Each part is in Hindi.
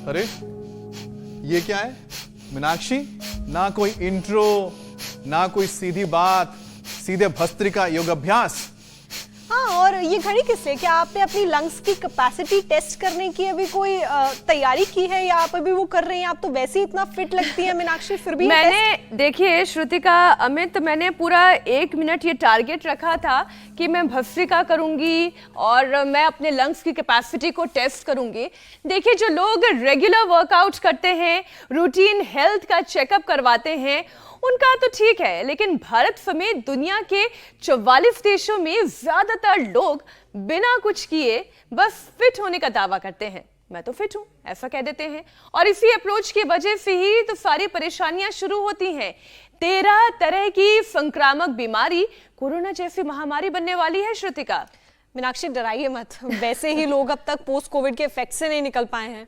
अरे ये क्या है मीनाक्षी? ना कोई इंट्रो, ना कोई सीधी बात, सीधे भस्त्रिका योग अभ्यास। हाँ, और ये घड़ी किससे? क्या आपने अपनी लंग्स की कैपेसिटी टेस्ट करने की अभी कोई तैयारी की है या आप अभी वो कर रही हैं? आप तो वैसे ही इतना फिट लगती हैं मीनाक्षी, फिर भी मैंने देखिए श्रुतिका, अमित, मैंने पूरा 1 मिनट ये टारगेट रखा था कि मैं भस्त्रिका करूंगी और मैं अपने लंग्स की कैपेसिटी को टेस्ट करूंगी। देखिए, जो लोग रेगुलर वर्कआउट करते हैं, रूटीन हेल्थ का चेकअप करवाते हैं, उनका तो ठीक है, लेकिन भारत समेत दुनिया के 44 देशों में ज्यादातर लोग बिना कुछ किए बस फिट होने का दावा करते हैं। मैं तो फिट हूं ऐसा कह देते हैं, और इसी अप्रोच की वजह से ही तो सारी परेशानियां शुरू होती हैं। 13 तरह की संक्रामक बीमारी कोरोना जैसी महामारी बनने वाली है। श्रुतिका, मीनाक्षी डराइए मत, वैसे ही लोग अब तक पोस्ट कोविड के इफेक्ट से नहीं निकल पाए हैं।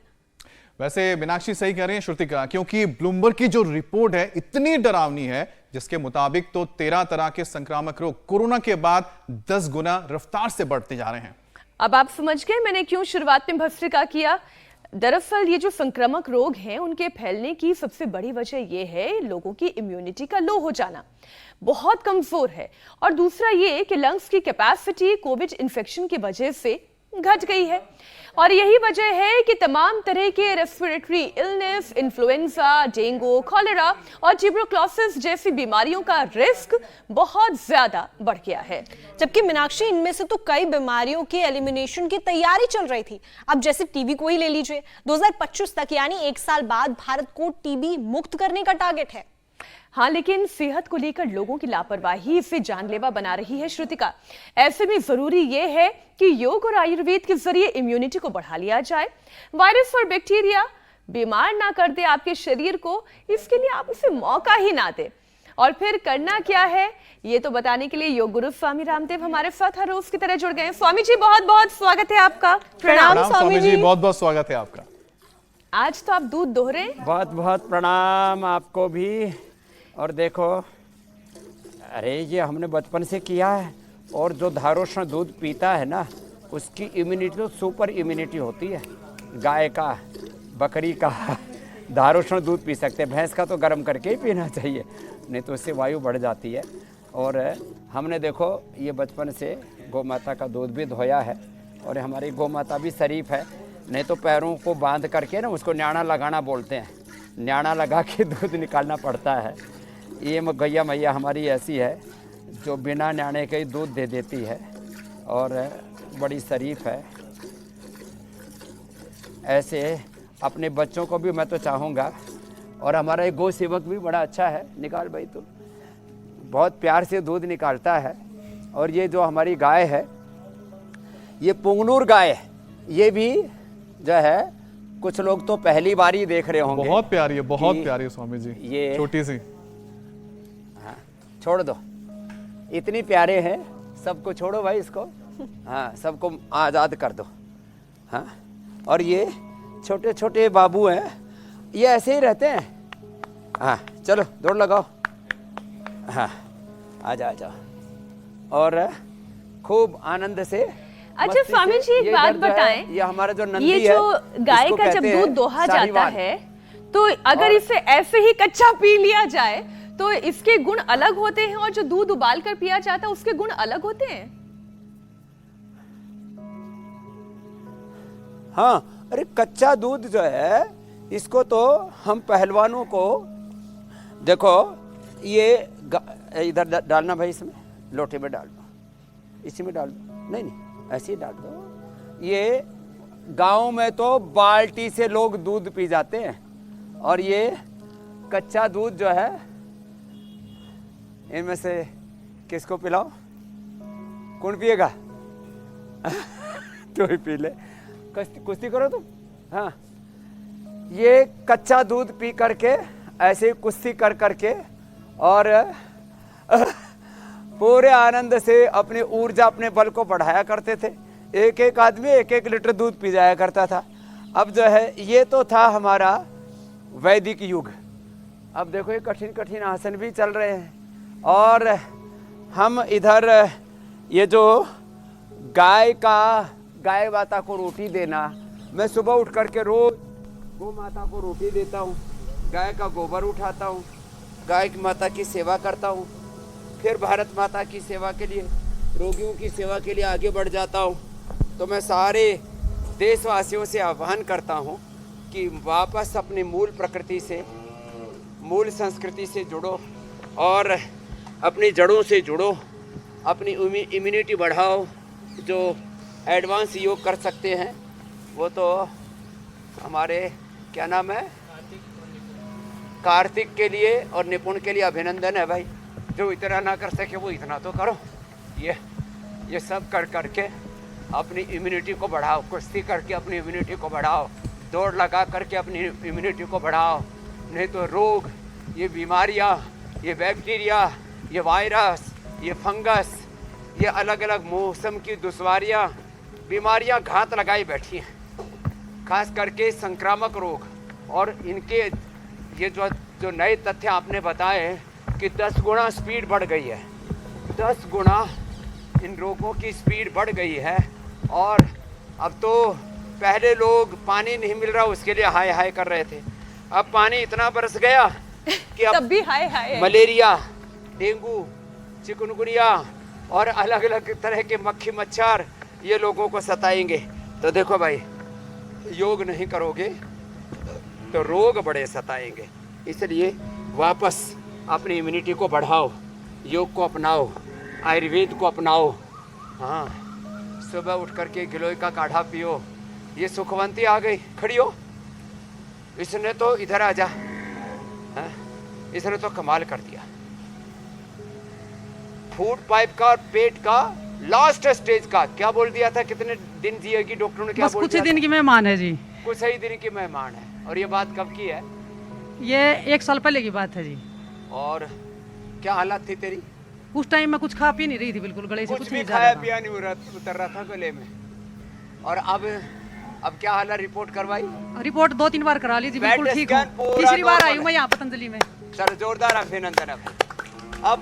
वैसे मीनाक्षी सही कह रही है श्रुतिका, क्योंकि ब्लूमबर्ग की जो रिपोर्ट है इतनी डरावनी है, जिसके मुताबिक तो 13 तरह के संक्रामक रोग कोरोना के बाद 10 गुना रफ्तार से बढ़ते जा रहे हैं। अब आप समझ गए मैंने क्यों शुरुआत में भस्त्रिका किया। दरअसल ये जो संक्रामक रोग हैं, उनके फैलने की सबसे बड़ी वजह यह है लोगों की इम्यूनिटी का लो हो जाना, बहुत कमजोर है, और दूसरा ये कि लंग्स की कैपेसिटी कोविड इन्फेक्शन की वजह से घट गई है। और यही वजह है कि तमाम तरह के respiratory illness, influenza, dengue, cholera और ट्यूबरकुलोसिस जैसी बीमारियों का रिस्क बहुत ज्यादा बढ़ गया है। जबकि मीनाक्षी, इनमें से तो कई बीमारियों के एलिमिनेशन की तैयारी चल रही थी। अब जैसे टीबी को ही ले लीजिए, 2025 तक यानी 1 साल बाद भारत को टीबी मुक्त करने का टारगेट है। हाँ, लेकिन सेहत को लेकर लोगों की लापरवाही इसे जानलेवा बना रही है। श्रुतिका, ऐसे में जरूरी यह है कि योग और आयुर्वेद के जरिए इम्यूनिटी को बढ़ा लिया जाए। वायरस और बैक्टीरिया बीमार ना कर दे आपके शरीर को, इसके लिए आप उसे मौका ही ना दे। और फिर करना क्या है, ये तो बताने के लिए योग गुरु स्वामी रामदेव हमारे साथ हर रोज की तरह जुड़ गए। स्वामी जी, बहुत बहुत स्वागत है आपका। प्रणाम स्वामी जी। बहुत बहुत स्वागत है आपका। आज तो आप दूध दोहरे। बहुत बहुत प्रणाम आपको भी। और देखो, अरे ये हमने बचपन से किया है, और जो धारोष्ण दूध पीता है ना, उसकी इम्यूनिटी तो सुपर इम्यूनिटी होती है। गाय का, बकरी का धारोष्ण दूध पी सकते हैं, भैंस का तो गर्म करके ही पीना चाहिए, नहीं तो उससे वायु बढ़ जाती है। और हमने देखो ये बचपन से गौ माता का दूध भी धोया है, और हमारी गौ माता भी शरीफ है, नहीं तो पैरों को बांध करके ना उसको न्याणा लगाना बोलते हैं, न्याणा लगा के दूध निकालना पड़ता है। ये गैया मैया हमारी ऐसी है जो बिना न्याणे के ही दूध दे देती है, और बड़ी शरीफ है। ऐसे अपने बच्चों को भी मैं तो चाहूँगा। और हमारा एक गौ सेवक भी बड़ा अच्छा है, निकाल भाई, तो बहुत प्यार से दूध निकालता है। और ये जो हमारी गाय है, ये पुंगनूर गाय है, ये भी जो है कुछ लोग तो पहली बार ही देख रहे होंगे। बहुत प्यारी है, बहुत प्यारी है स्वामी जी, ये छोटी सी। हाँ, छोड़ दो, इतनी प्यारे हैं, सबको छोड़ो भाई इसको। हाँ, सबको आज़ाद कर दो। हाँ, और ये छोटे छोटे बाबू हैं, ये ऐसे ही रहते हैं। हाँ, चलो दौड़ लगाओ। हाँ, आ जाओ, और खूब आनंद से। अच्छा स्वामी जी, एक बात बताएं, ये हमारा जो नंदी ये जो गाय का जब दूध दोहा जाता है, तो अगर इसे ऐसे ही कच्चा पी लिया जाए तो इसके गुण अलग होते हैं, और जो दूध उबाल कर पिया जाता है उसके गुण अलग होते हैं। हाँ, अरे कच्चा दूध जो है, इसको तो हम पहलवानों को देखो, ये इधर डालना भाई, इसमें लोटे में डाल दो, इसी में डाल दो, नहीं ऐसे ही डाल दो। ये गांव में तो बाल्टी से लोग दूध पी जाते हैं, और ये कच्चा दूध जो है, इनमें से किसको पिलाओ? कौन पिएगा? तो ही पी ले, कुश्ती करो तुम। हाँ, ये कच्चा दूध पी करके ऐसे कुश्ती कर करके, और पूरे आनंद से अपनी ऊर्जा, अपने बल को बढ़ाया करते थे। एक एक आदमी 1-1 लीटर दूध पी जाया करता था। अब जो है, ये तो था हमारा वैदिक युग। अब देखो ये कठिन कठिन आसन भी चल रहे हैं, और हम इधर ये जो गाय माता को रोटी देना, मैं सुबह उठ करके रोज गौ माता को रोटी देता हूँ, गाय का गोबर उठाता हूँ, गाय की माता की सेवा करता हूँ, फिर भारत माता की सेवा के लिए, रोगियों की सेवा के लिए आगे बढ़ जाता हूँ। तो मैं सारे देशवासियों से आह्वान करता हूँ कि वापस अपनी मूल प्रकृति से, मूल संस्कृति से जुड़ो और अपनी जड़ों से जुड़ो, अपनी इम्यूनिटी बढ़ाओ। जो एडवांस योग कर सकते हैं वो तो हमारे क्या नाम है, कार्तिक के लिए और निपुण के लिए अभिनंदन है भाई। जो इतना ना कर सके वो इतना तो करो। ये सब कर करके अपनी इम्यूनिटी को बढ़ाओ, कुश्ती करके अपनी इम्यूनिटी को बढ़ाओ, दौड़ लगा करके अपनी इम्यूनिटी को बढ़ाओ। नहीं तो रोग, ये बीमारियाँ, ये बैक्टीरिया, ये वायरस, ये फंगस, ये अलग अलग मौसम की दुश्वारियाँ, बीमारियाँ घात लगाई बैठी हैं। खास करके संक्रामक रोग और इनके ये जो नए तथ्य आपने बताए कि 10 गुना स्पीड बढ़ गई है, 10 गुना इन रोगों की स्पीड बढ़ गई है। और अब तो पहले लोग पानी नहीं मिल रहा उसके लिए हाय हाय कर रहे थे, अब पानी इतना बरस गया कि अब तब भी हाय हाय। मलेरिया, डेंगू, चिकनगुनिया और अलग अलग तरह के मक्खी मच्छर ये लोगों को सताएंगे। तो देखो भाई, योग नहीं करोगे तो रोग बड़े सताएंगे। इसलिए वापस अपनी इम्यूनिटी को बढ़ाओ, योग को अपनाओ, आयुर्वेद को अपनाओ। हाँ, सुबह उठ करके गिलोय का काढ़ा पियो। ये सुखवंती आ गई, खड़ी हो, इसने तो इधर आ जा। हाँ, इसने तो कमाल कर दिया। फूड पाइप का और पेट का लास्ट स्टेज का क्या बोल दिया था, कितने दिन जिएगी डॉक्टर ने, क्या बस बोल कुछ दिया ही दिन की मेहमान है जी। कुछ ही दिन की मेहमान है। और ये बात कब की है? ये 1 साल पहले की बात है जी। और क्या हालत थी तेरी? उस टाइम में कुछ खा पी नहीं रही थी, बिल्कुल गले से कुछ कुछ भी नहीं जा खाया रहा था। पिया नहीं उतर रहा था गले में। और अब क्या हालत, रिपोर्ट करवाई? रिपोर्ट 2-3 बार करा ली जी, बिल्कुल पेट ठीक हूँ। स्कैन पूरा तीसरी बार आई नॉर्मल हूँ मैं यहाँ पतंजलि में। चलो जोरदार अभिनंदन। अब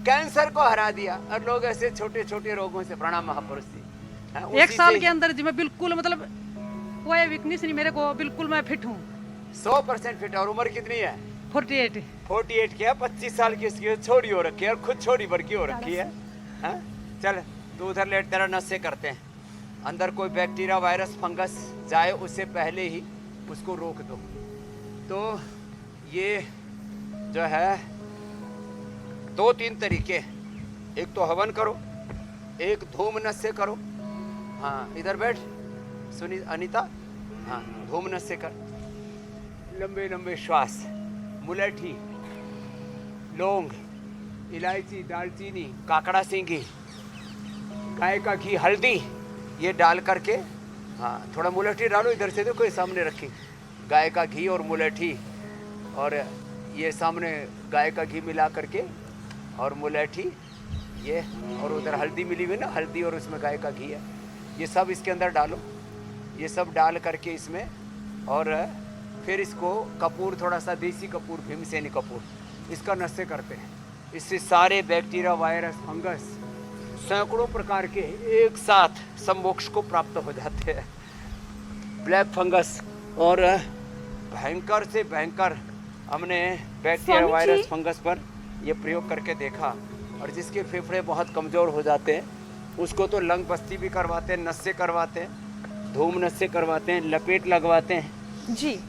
कैंसर को हरा दिया और लोग ऐसे छोटे छोटे रोगों से, प्रणाम महापुरुष जी। हाँ, 1 उसी साल से के अंदर जी मैं बिल्कुल, मतलब कोई वीकनेस नहीं मेरे को, बिल्कुल मैं फिट हूँ। 100% फिट। और उम्र कितनी है? 48। 48 की है, 25 साल की इसकी छोड़ी हो रखी है और खुद छोड़ी भर की हो रखी है। हाँ? चल तू उधर लेट, तेरा नशे करते हैं। अंदर कोई बैक्टीरिया, वायरस, फंगस जाए उससे पहले ही उसको रोक दो। तो ये जो है 2-3 तरीके, एक तो हवन करो, एक धूम नशे करो। हाँ, इधर बैठ सुनी अनीता। हाँ, धूम नशे कर, लंबे लंबे श्वास, मुलेठी, लौंग, इलायची, दालचीनी, काकड़ा सींगी, गाय का घी, हल्दी, ये डाल करके, हाँ थोड़ा मुलेठी डालो, इधर से देखो ये सामने रखी, गाय का घी और मुलेठी, और ये सामने गाय का घी मिला करके और मुलेठी ये, और उधर हल्दी मिली हुई ना, हल्दी और उसमें गाय का घी है, ये सब इसके अंदर डालो। ये सब डाल करके इसमें, और फिर इसको कपूर, थोड़ा सा देसी कपूर, भीमसेनी कपूर, इसका नशे करते हैं। इससे सारे बैक्टीरिया, वायरस, फंगस, सैकड़ों प्रकार के एक साथ समोक्ष को प्राप्त हो जाते हैं। ब्लैक फंगस और भयंकर से भयंकर हमने बैक्टीरिया, वायरस, फंगस पर ये प्रयोग करके देखा। और जिसके फेफड़े बहुत कमज़ोर हो जाते हैं उसको तो लंग बस्ती भी करवाते हैं, नशे करवाते हैं, धूम नशे करवाते हैं, लपेट लगवाते हैं। जी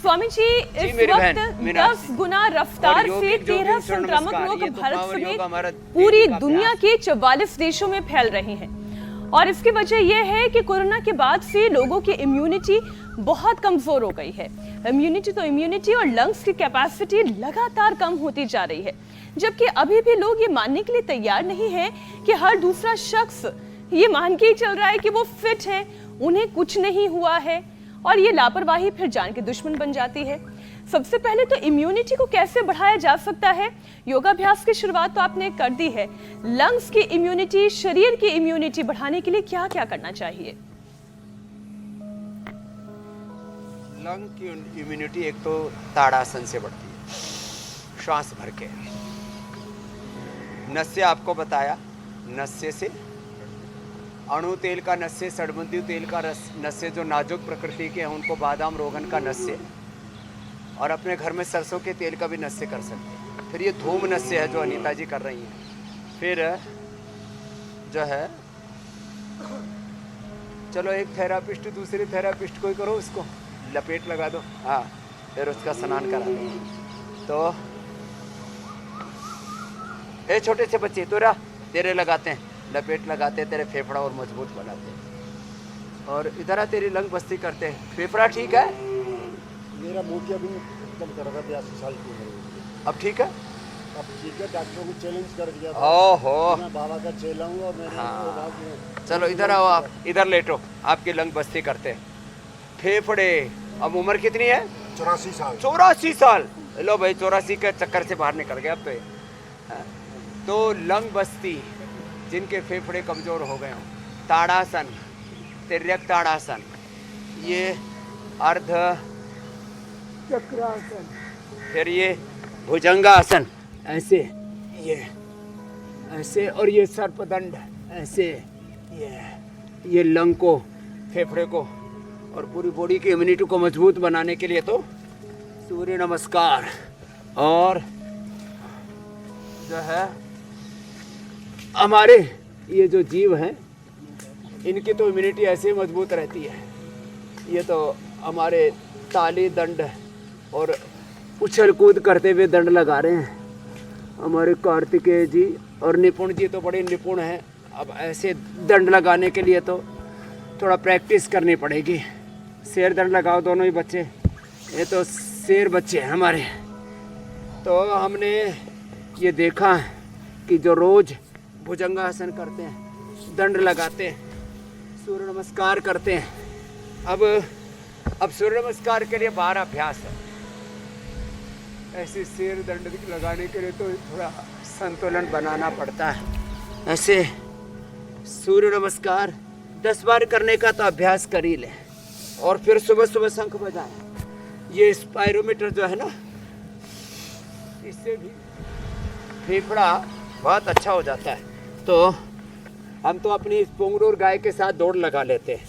स्वामी जी, इस मेरी वक्त बहन 10 गुना रफ्तार और योगिक से जो भी 13 स्वर्ण संक्रामक नमस्कार, रोग ये तो भारत पावर योग हमारा समेत देश पूरी का दुनिया अभ्यास के 44 देशों में फैल रहे हैं। और इसकी वजह यह है कि कोरोना के बाद से लोगों की इम्यूनिटी बहुत कमजोर हो गई है। इम्यूनिटी तो इम्यूनिटी, और लंग्स की कैपेसिटी लगातार कम होती जा रही है। जबकि अभी भी लोग ये मानने के लिए तैयार नहीं है कि हर दूसरा शख्स ये मान के ही चल रहा है कि वो फिट है, उन्हें कुछ नहीं हुआ है, और ये लापरवाही फिर जान के दुश्मन बन जाती है। सबसे पहले तो इम्यूनिटी को कैसे बढ़ाया जा सकता है? योगाभ्यास की शुरुआत तो आपने कर दी है। लंग्स की इम्यूनिटी, शरीर की इम्यूनिटी बढ़ाने के लिए क्या क्या करना चाहिए? लंग की इम्यूनिटी एक तो ताड़ासन से बढ़ती है, श्वास भर के। नशे आपको बताया, नशे से अणु तेल का नस्य, सड़बंदी तेल का नस्य जो नाजुक प्रकृति के हैं उनको बादाम रोगन का नस्य, और अपने घर में सरसों के तेल का भी नस्य कर सकते हैं। फिर ये धूम नस्य है जो अनीता जी कर रही हैं। फिर जो है चलो एक थेरापिस्ट दूसरे थेरापिस्ट को ही करो, उसको लपेट लगा दो, हाँ, फिर उसका स्नान करा दो। तो ए छोटे से बच्चे तोरा तेरे लगाते हैं, लपेट लगाते हैं, तेरे फेफड़ा और मजबूत बनाते हैं। और इधर आ तेरी लंग बस्ती करते हैं। फेफड़ा ठीक है? मेरा मोतिया भी एकदम कर रहा था 82 साल की उम्र में। अब ठीक है? अब ठीक है, डॉक्टरों को चैलेंज कर दिया था। ओहो, मैं बाबा का चेला हूँ और मैंने वो बात में- चलो इधर आओ, आप इधर लेटो, आपकी लंग बस्ती करते हैं। फेफड़े, अब उम्र कितनी है? 84 साल। 84 साल। लो भाई, 84 के चक्कर से बाहर निकल गए अब तो ये। हाँ, तो लंग बस्ती, जिनके फेफड़े कमज़ोर हो गए हों, ताड़ासन, तिर्यक ताड़ासन, ये अर्ध चक्रासन, फिर ये भुजंगासन, ऐसे, ये ऐसे, और ये सर्पदंड ऐसे, ये लंग को, फेफड़े को और पूरी बॉडी की इम्यूनिटी को मजबूत बनाने के लिए तो सूर्य नमस्कार। और जो है हमारे ये जो जीव हैं इनकी तो इम्यूनिटी ऐसे ही मजबूत रहती है। ये तो हमारे ताली दंड और उछल कूद करते हुए दंड लगा रहे हैं हमारे कार्तिकेय जी, और निपुण जी तो बड़े निपुण हैं। अब ऐसे दंड लगाने के लिए तो थोड़ा प्रैक्टिस करनी पड़ेगी। शेर दंड लगाओ दोनों ही बच्चे, ये तो शेर बच्चे हैं हमारे। तो हमने ये देखा कि जो रोज़ भुजंगासन करते हैं, दंड लगाते हैं, सूर्य नमस्कार करते हैं, अब सूर्य नमस्कार के लिए 12 अभ्यास है। ऐसे शेर दंड लगाने के लिए तो थोड़ा संतुलन बनाना पड़ता है। ऐसे सूर्य नमस्कार 10 बार करने का तो अभ्यास कर ही लें, और फिर सुबह सुबह शंख बजाएं। ये स्पायरोमीटर जो है ना, इससे भी फेफड़ा बहुत अच्छा हो जाता है। तो हम तो अपनी पुंगरूर गाय के साथ दौड़ लगा लेते हैं।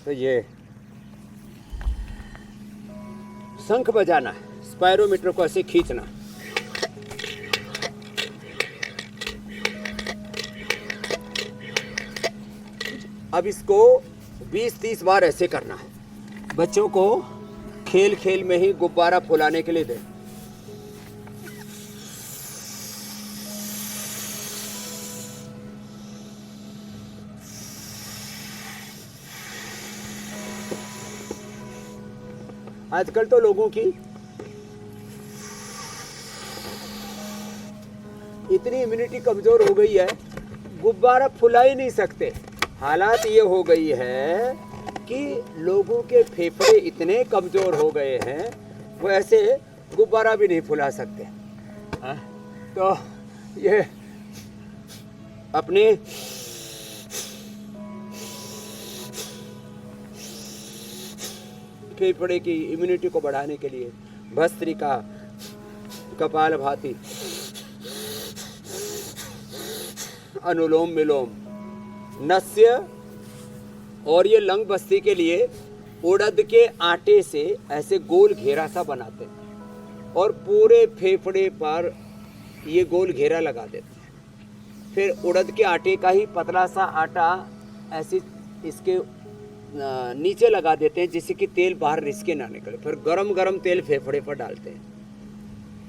तो ये शंख बजाना, स्पायरोमीटर को ऐसे खींचना, अब इसको 20-30 बार ऐसे करना है। बच्चों को खेल खेल में ही गुब्बारा फुलाने के लिए दें। आजकल तो लोगों की इतनी इम्यूनिटी कमजोर हो गई है, गुब्बारा फुला ही नहीं सकते। हालात ये हो गई है कि लोगों के फेफड़े इतने कमजोर हो गए हैं, वो ऐसे गुब्बारा भी नहीं फुला सकते। तो ये अपने फेफड़े की इम्यूनिटी को बढ़ाने के लिए भस्त्रिका, कपालभाति, अनुलोम विलोम, नस्य, और ये लंग बस्ती के लिए उड़द के आटे से ऐसे गोल घेरा सा बनाते हैं और पूरे फेफड़े पर ये गोल घेरा लगा देते हैं। फिर उड़द के आटे का ही पतला सा आटा ऐसे इसके नीचे लगा देते हैं जिससे कि तेल बाहर रिसके ना निकले। फिर गरम गरम तेल फेफड़े पर डालते हैं।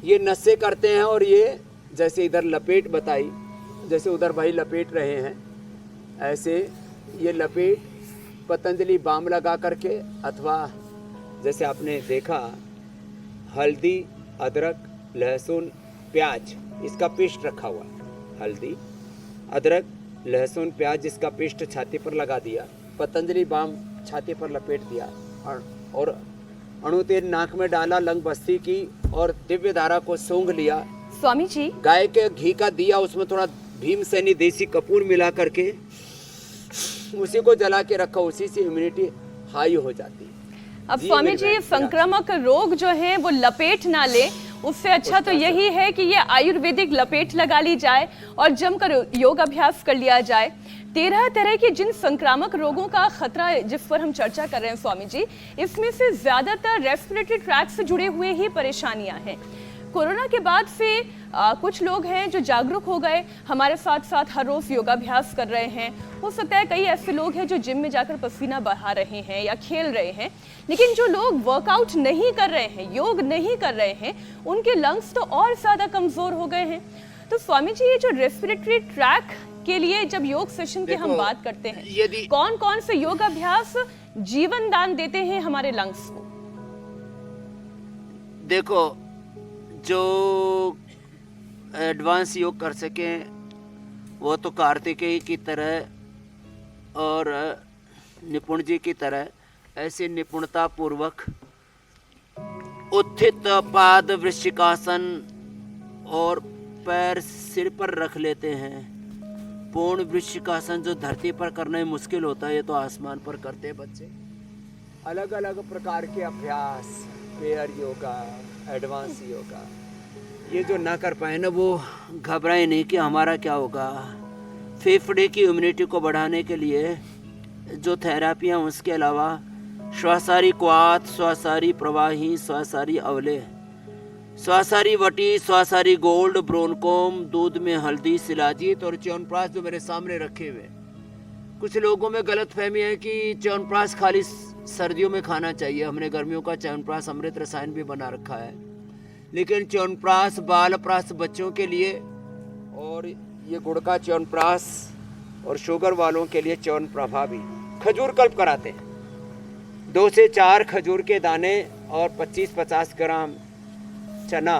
ये नशे करते हैं, और ये जैसे इधर लपेट बताई, जैसे उधर भाई लपेट रहे हैं, ऐसे ये लपेट पतंजलि बाम लगा करके, अथवा जैसे आपने देखा हल्दी, अदरक, लहसुन, प्याज इसका पेस्ट रखा हुआ है। हल्दी, अदरक, लहसुन, प्याज इसका पेस्ट छाती पर लगा दिया, पतंजलि बाम छाती पर लपेट दिया, और अणु तेल नाक में डाला, लंग बस्ती की, और दिव्य धारा को सूंघ लिया। स्वामी जी, गाय के घी का दिया, उसमें थोड़ा भीमसेनी देसी कपूर मिला करके उसी को जला के रखा, उसी से इम्यूनिटी हाई हो जाती है। अब स्वामी जी संक्रामक रोग जो है वो लपेट ना ले, उससे अच्छा तो यही है कि ये आयुर्वेदिक लपेट लगा ली जाए और जमकर योग अभ्यास कर लिया जाए। 13 तरह के जिन संक्रामक रोगों का खतरा जिस पर हम चर्चा कर रहे हैं स्वामी जी, इसमें से ज्यादातर रेस्पिरेटरी ट्रैक्ट से जुड़े हुए ही परेशानियां हैं। कोरोना के बाद से कुछ लोग हैं जो जागरूक हो गए, हमारे साथ साथ हर रोज योगाभ्यास कर रहे हैं। हो सकता है कई ऐसे लोग हैं जो जिम में जाकर पसीना बहा रहे हैं या खेल रहे हैं, लेकिन जो लोग वर्कआउट नहीं कर रहे हैं, योग नहीं कर रहे हैं, उनके लंग्स तो और ज्यादा कमजोर हो गए हैं। तो स्वामी जी, ये जो रेस्पिरेटरी ट्रैक के लिए जब योग सेशन की हम बात करते हैं, कौन कौन से योगाभ्यास जीवन दान देते हैं हमारे लंग्स को? देखो, जो एडवांस योग कर सके वो तो कार्तिकेय की तरह और निपुण जी की तरह ऐसे निपुणता पूर्वक उत्थित पाद वृश्चिकासन और पैर सिर पर रख लेते हैं। पूर्ण वृश्चिकासन जो धरती पर करना ही मुश्किल होता है, ये तो आसमान पर करते हैं बच्चे। अलग अलग प्रकार के अभ्यास, पेयर योगा, एडवांस योगा, ये जो ना कर पाए ना वो घबराए नहीं कि हमारा क्या होगा। फेफड़े की इम्यूनिटी को बढ़ाने के लिए जो थेरापियाँ, उसके अलावा श्वासारी क्वाथ, श्वासारी प्रवाही, श्वासारी अवले, श्वासारी वटी, श्वासारी गोल्ड, ब्रोनकोम, दूध में हल्दी, शिलाजीत और च्यवनप्राश जो मेरे सामने रखे हुए। कुछ लोगों में गलत फहमी है कि च्यवनप्राश खाली सर्दियों में खाना चाहिए। हमने गर्मियों का च्यवनप्राश अमृत रसायन भी बना रखा है, लेकिन च्यवनप्राश बालप्राश बच्चों के लिए और ये गुड़ का च्यवनप्राश और शुगर वालों के लिए च्यवनप्रभा भी। खजूर कल्प कराते हैं, 2 से 4 खजूर के दाने और 25-50 ग्राम चना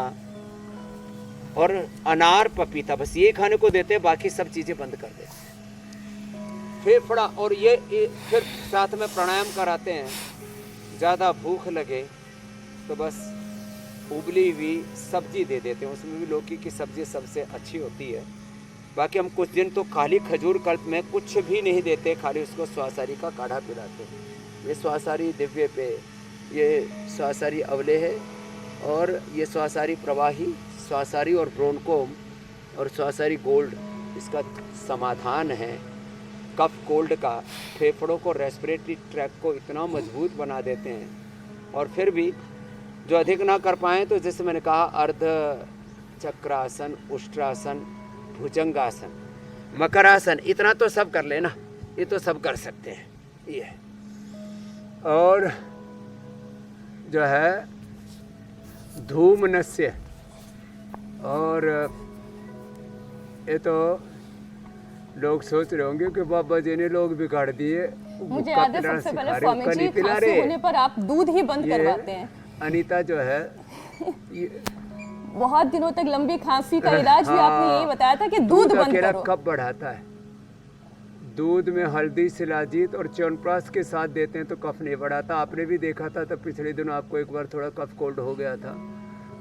और अनार पपीता, बस ये खाने को देते हैं, बाकी सब चीज़ें बंद कर देते हैं। फेफड़ा और ये फिर साथ में प्राणायाम कराते हैं। ज़्यादा भूख लगे तो बस उबली हुई सब्जी दे देते हैं, उसमें भी लौकी की सब्जी सबसे अच्छी होती है। बाकी हम कुछ दिन तो खाली खजूर कल्प में कुछ भी नहीं देते, खाली उसको श्वासारी का काढ़ा पिलाते हैं। ये श्वासारी दिव्य पे, ये श्वासारी अवले है और ये श्वासारी प्रवाही, श्वासारी और ब्रोनकोम और श्वासारी गोल्ड इसका समाधान है कफ कोल्ड का। फेफड़ों को, रेस्पिरेटरी ट्रैक को इतना मजबूत बना देते हैं। और फिर भी जो अधिक ना कर पाएँ तो जैसे मैंने कहा, अर्ध चक्रासन, उष्ट्रासन, भुजंगासन, मकरासन, इतना तो सब कर लेना, ये तो सब कर सकते हैं ये। और जो है धूमनस्य, और ये तो लोग सोच रहे होंगे कि बाबा जी ने लोग बिगाड़ दिए। मुझे याद है सबसे पहले स्वामी जी खांसी होने पर आप दूध ही बंद करवाते हैं। अनीता जो है बहुत दिनों तक लंबी खांसी का इलाज भी आपने यही बताया था कि दूध बंद करो। कब बढ़ाता है, दूध में हल्दी, शिलाजीत और च्यवनप्राश के साथ देते हैं तो कफ नहीं बढ़ाता। आपने भी देखा था, तब पिछले दिनों आपको एक बार थोड़ा कफ कोल्ड हो गया था।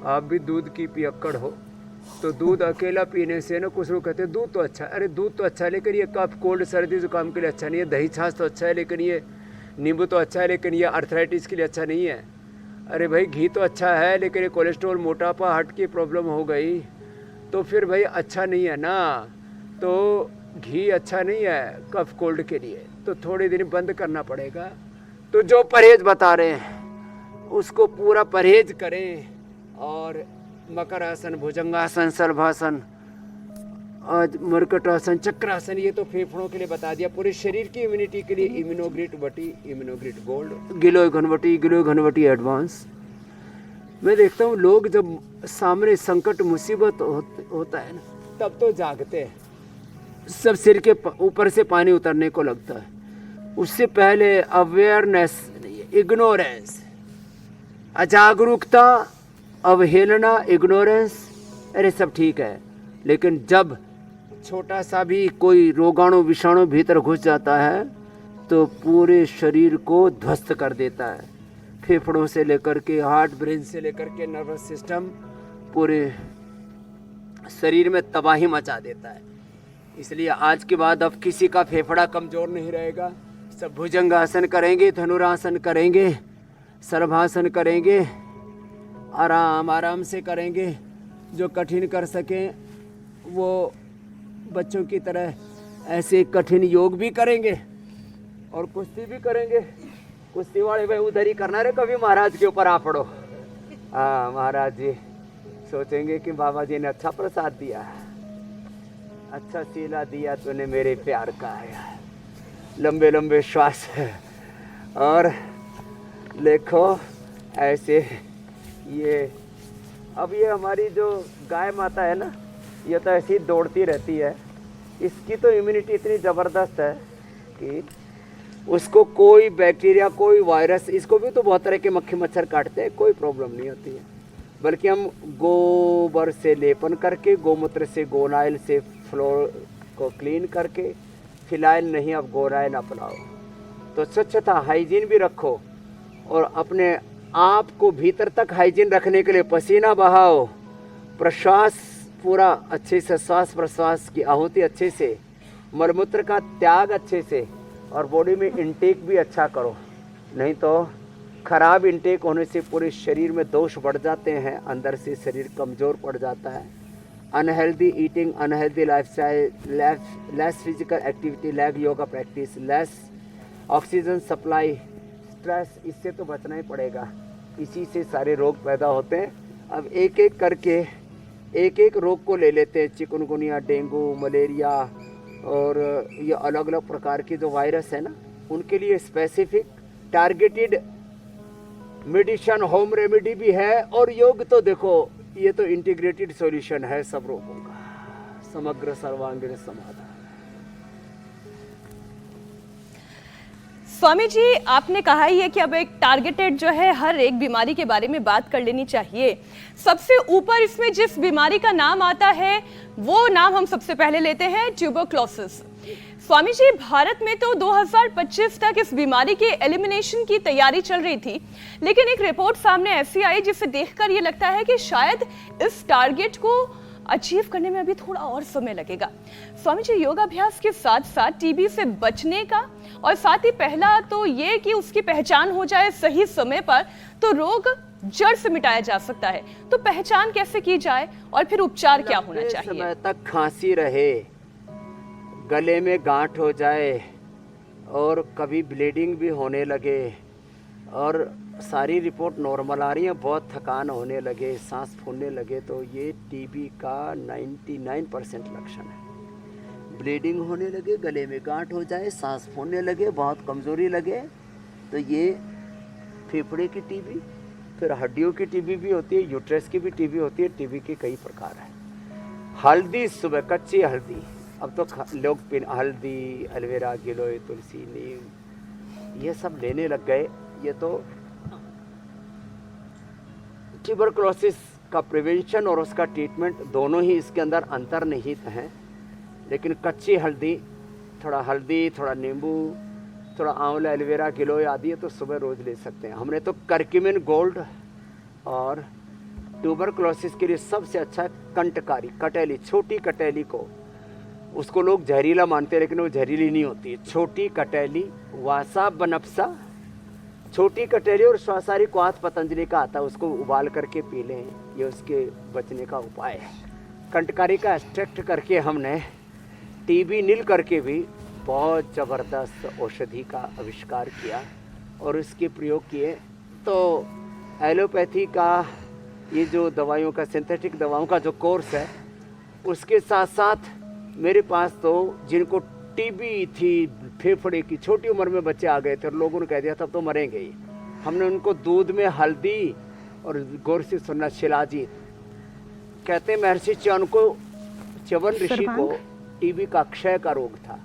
आप भी दूध की पियक्कड़ हो, तो दूध अकेला पीने से ना, कुछ लोग कहते हैं दूध तो अच्छा है। अरे दूध तो अच्छा है, लेकिन ये कफ कोल्ड सर्दी जुकाम के लिए अच्छा नहीं है। दही छाछ तो अच्छा है, लेकिन ये नींबू तो अच्छा है, लेकिन ये अर्थराइटिस के लिए अच्छा नहीं है। अरे भाई घी तो अच्छा है, लेकिन ये कोलेस्ट्रॉल, मोटापा, हार्ट की प्रॉब्लम हो गई तो फिर भाई अच्छा नहीं है ना। तो घी अच्छा नहीं है कफ कोल्ड के लिए, तो थोड़े दिन बंद करना पड़ेगा। तो जो परहेज बता रहे हैं उसको पूरा परहेज करें। और मकरासन, भुजंगासन, शलभासन, आज मरकटासन, चक्रासन, ये तो फेफड़ों के लिए बता दिया। पूरे शरीर की इम्यूनिटी के लिए इम्यूनोग्रिट वटी, इम्यूनोग्रिट गोल्ड, गिलोय घनवटी, गिलोय घनवटी एडवांस। मैं देखता हूँ लोग जब सामने संकट मुसीबत होता है ना, तब तो जागते हैं, सब सिर के ऊपर से पानी उतरने को लगता है। उससे पहले अवेयरनेस, इग्नोरेंस, अजागरूकता, अवहेलना, इग्नोरेंस, अरे सब ठीक है। लेकिन जब छोटा सा भी कोई रोगाणु, विषाणु भीतर घुस जाता है तो पूरे शरीर को ध्वस्त कर देता है। फेफड़ों से लेकर के हार्ट, ब्रेन से लेकर के नर्वस सिस्टम, पूरे शरीर में तबाही मचा देता है। इसलिए आज के बाद अब किसी का फेफड़ा कमज़ोर नहीं रहेगा। सब भुजंगासन करेंगे, धनुरासन करेंगे, सर्वासन करेंगे, आराम आराम से करेंगे। जो कठिन कर सकें वो बच्चों की तरह ऐसे कठिन योग भी करेंगे और कुश्ती भी करेंगे। कुश्ती वाले भाई उधर ही करना रे, कभी महाराज के ऊपर आ पड़ो। हाँ महाराज जी सोचेंगे कि बाबा जी ने अच्छा प्रसाद दिया, अच्छा सीला दिया तूने मेरे प्यार का है। लंबे लंबे श्वास है और देखो ऐसे ये अब ये हमारी जो गाय माता है ना, ये तो ऐसी दौड़ती रहती है। इसकी तो इम्यूनिटी इतनी ज़बरदस्त है कि उसको कोई बैक्टीरिया, कोई वायरस, इसको भी तो बहुत तरह के मक्खी मच्छर काटते हैं, कोई प्रॉब्लम नहीं होती है। बल्कि हम गोबर से लेपन करके, गोमूत्र से, गोनाइल से फ्लोर को क्लीन करके, फिनाइल नहीं अब गोनाइल अपनाओ। तो स्वच्छता हाइजीन भी रखो और अपने आप को भीतर तक हाइजीन रखने के लिए पसीना बहाओ, प्रश्वास पूरा अच्छे से, श्वास प्रश्वास की आहुति अच्छे से, मलमूत्र का त्याग अच्छे से और बॉडी में इंटेक भी अच्छा करो। नहीं तो खराब इंटेक होने से पूरे शरीर में दोष बढ़ जाते हैं, अंदर से शरीर कमज़ोर पड़ जाता है। Unhealthy eating, unhealthy lifestyle, less physical activity, lag yoga practice, less oxygen supply, stress, इससे तो बचना ही पड़ेगा। इसी से सारे रोग पैदा होते हैं। अब एक एक करके एक एक रोग को ले लेते हैं। चिकनगुनिया, डेंगू, मलेरिया और ये अलग अलग प्रकार के जो वायरस है ना, उनके लिए specific targeted medicine, home remedy भी है। और योग तो देखो ये तो इंटीग्रेटेड सॉल्यूशन है सब रोगों का, समग्र सर्वांगीण समाधान। स्वामी जी आपने कहा ही है कि अब एक टारगेटेड जो है हर एक बीमारी के बारे में बात कर लेनी चाहिए। सबसे ऊपर इसमें जिस बीमारी का नाम आता है वो नाम हम सबसे पहले लेते हैं, ट्यूबरक्लोसिस। स्वामी जी भारत में तो 2025 तक इस बीमारी के एलिमिनेशन की तैयारी चल रही थी, लेकिन एक रिपोर्ट सामने ऐसी आई जिसे देखकर ये लगता है कि शायद इस टारगेट को अचीव करने में अभी थोड़ा और समय लगेगा। स्वामी जी योगाभ्यास के साथ साथ टीबी से बचने का और साथ ही पहला तो ये कि उसकी पहचान हो जाए सही समय पर तो रोग जड़ से मिटाया जा सकता है। तो पहचान कैसे की जाए और फिर उपचार क्या होना चाहिए? समय तक खांसी रहे, गले में गांठ हो जाए और कभी ब्लीडिंग भी होने लगे और सारी रिपोर्ट नॉर्मल आ रही है, बहुत थकान होने लगे, सांस फूलने लगे, तो ये टीबी का 99% लक्षण है। ब्लीडिंग होने लगे, गले में गांठ हो जाए, सांस फूलने लगे, बहुत कमज़ोरी लगे, तो ये फेफड़े की टीबी। फिर हड्डियों की टीबी भी होती है, यूट्रस की भी टीबी होती है। टीबी के कई प्रकार हैं। हल्दी, सुबह कच्ची हल्दी, अब तो लोग हल्दी, एलोवेरा, गिलोय, तुलसी, नीम ये सब लेने लग गए। ये तो ट्यूबरक्लोसिस का प्रिवेंशन और उसका ट्रीटमेंट दोनों ही इसके अंदर अंतर्निहित हैं। लेकिन कच्ची हल्दी, थोड़ा नींबू, थोड़ा आंवला, एलोवेरा, गिलोय आदि तो सुबह रोज़ ले सकते हैं। हमने तो करक्यूमिन गोल्ड और ट्यूबरक्लोसिस के लिए सबसे अच्छा कंटकारी, कटेली, छोटी कटेली को, उसको लोग जहरीला मानते हैं लेकिन वो जहरीली नहीं होती है। छोटी कटेली, वासा बनप्सा, छोटी कटेली और श्वासारी क्वाथ पतंजलि का आता है, उसको उबाल करके पी लें, ये उसके बचने का उपाय है। कंटकारी का एक्सट्रैक्ट करके हमने टीबी नील करके भी बहुत ज़बरदस्त औषधि का आविष्कार किया और इसके प्रयोग किए। तो एलोपैथी का ये जो दवाइयों का, सिंथेटिक दवाओं का जो कोर्स है, उसके साथ साथ मेरे पास तो जिनको टीबी थी, फेफड़े की, छोटी उम्र में बच्चे आ गए थे और लोगों ने कह दिया तब तो मरेंगे ही। हमने उनको दूध में हल्दी और गौर से सुनना, शिलाजीत कहते हैं, महर्षि च्यवन ऋषि को टीबी का क्षय का रोग था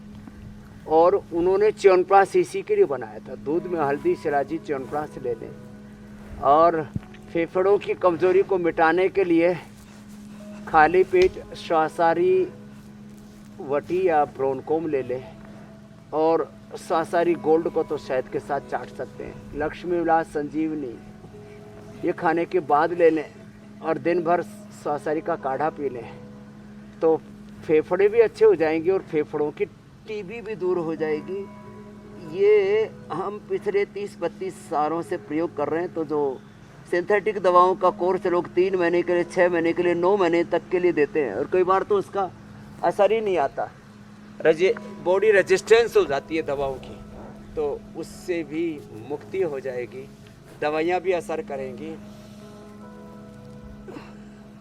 और उन्होंने च्यवनप्राश इसी के लिए बनाया था। दूध में हल्दी, शिलाजीत, च्यवनप्राश ले लें और फेफड़ों की कमजोरी को मिटाने के लिए खाली पेट श्वासारी वटी या ब्रोनकोम ले लें और श्वासारी गोल्ड को तो शहद के साथ चाट सकते हैं। लक्ष्मी विलास संजीवनी ये खाने के बाद ले लें और दिन भर श्वासारी का काढ़ा पी लें तो फेफड़े भी अच्छे हो जाएंगे और फेफड़ों की टीबी भी दूर हो जाएगी। ये हम पिछले 30-32 सालों से प्रयोग कर रहे हैं। तो जो सिंथेटिक दवाओं का कोर्स लोग 3 महीने के लिए, 6 महीने के लिए, 9 महीने तक के लिए देते हैं और कई बार तो उसका असर ही नहीं आता, बॉडी रेजिस्टेंस हो जाती है दवाओं की, तो उससे भी मुक्ति हो जाएगी, दवाइयाँ भी असर करेंगी